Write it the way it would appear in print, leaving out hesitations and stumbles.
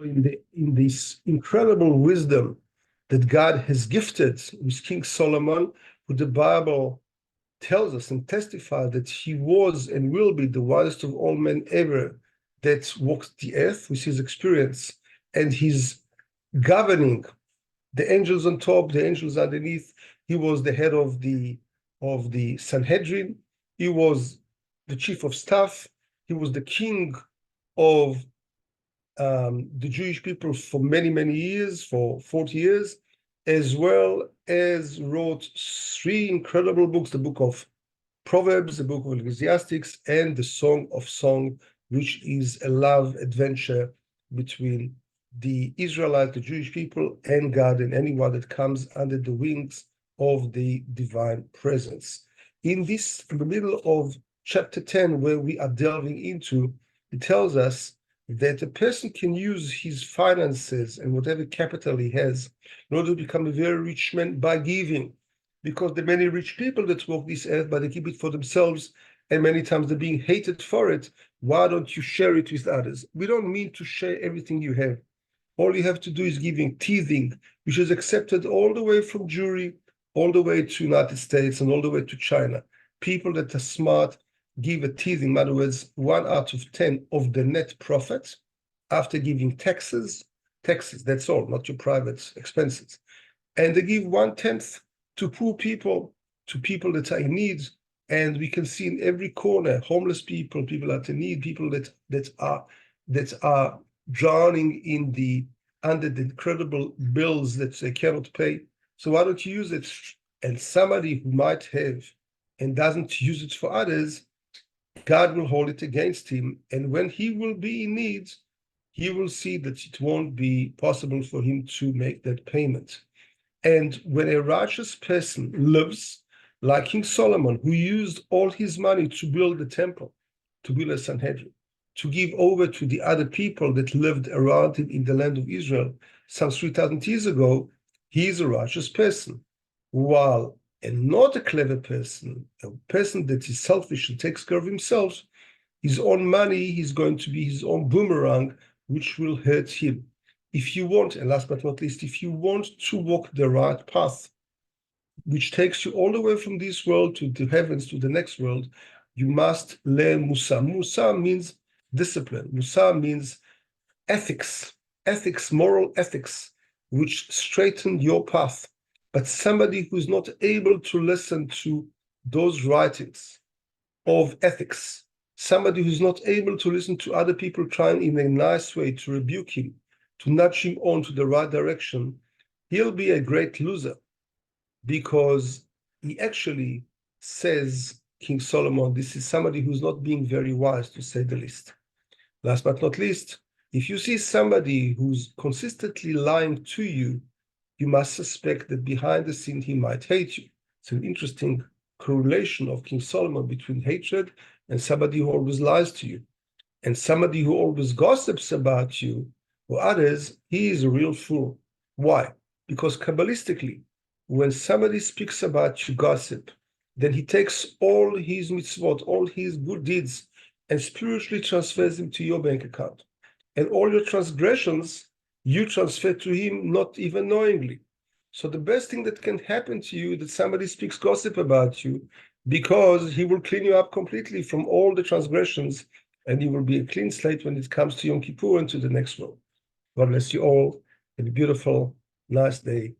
In this incredible wisdom that God has gifted with King Solomon, who the Bible tells us and testifies that he was and will be the wisest of all men ever that walked the earth with his experience and his governing the angels on top, the angels underneath. He was the head of the Sanhedrin. He was the chief of staff. He was the king of the Jewish people for many, many years, for 40 years, as well as wrote three incredible books, the book of Proverbs, the book of Ecclesiastics, and the Song of Song, which is a love adventure between the Israelites, the Jewish people, and God, and anyone that comes under the wings of the divine presence. In the middle of chapter 10, where we are delving into, it tells us that a person can use his finances and whatever capital he has in order to become a very rich man by giving. Because the many rich people that walk this earth, but they keep it for themselves, and many times they're being hated for it. Why don't you share it with others? We don't mean to share everything you have. All you have to do is giving, tithing, which is accepted all the way from Jewry, all the way to United States, and all the way to China. People that are smart give a tithing, in other words, 1 out of 10 of the net profit after giving taxes, that's all, not your private expenses. And they give 1/10 to poor people, to people that are in need. And we can see in every corner, homeless people, people that are in need, people that are drowning under the incredible bills that they cannot pay. So why don't you use it? And somebody who might have and doesn't use it for others, God will hold it against him. And when he will be in need, he will see that it won't be possible for him to make that payment. And when a righteous person lives like King Solomon, who used all his money to build the temple, to build a Sanhedrin, to give over to the other people that lived around him in the land of Israel some 3,000 years ago, he is a righteous person. While and not a clever person, a person that is selfish and takes care of himself, his own money is going to be his own boomerang, which will hurt him. If you want, and last but not least, if you want to walk the right path, which takes you all the way from this world to the heavens, to the next world, you must learn Musa. Musa means discipline. Musa means ethics, moral ethics, which straighten your path. But somebody who's not able to listen to those writings of ethics, somebody who's not able to listen to other people trying in a nice way to rebuke him, to nudge him on to the right direction, he'll be a great loser, because he actually says, King Solomon, this is somebody who's not being very wise, to say the least. Last but not least, if you see somebody who's consistently lying to you, you must suspect that behind the scene he might hate you. It's an interesting correlation of King Solomon between hatred and somebody who always lies to you. And somebody who always gossips about you or others, he is a real fool. Why? Because Kabbalistically, when somebody speaks about you gossip, then he takes all his mitzvot, all his good deeds, and spiritually transfers them to your bank account. And all your transgressions, you transfer to him not even knowingly. So the best thing that can happen to you is that somebody speaks gossip about you, because he will clean you up completely from all the transgressions, and you will be a clean slate when it comes to Yom Kippur and to the next world. God bless you all. Have a beautiful, nice day.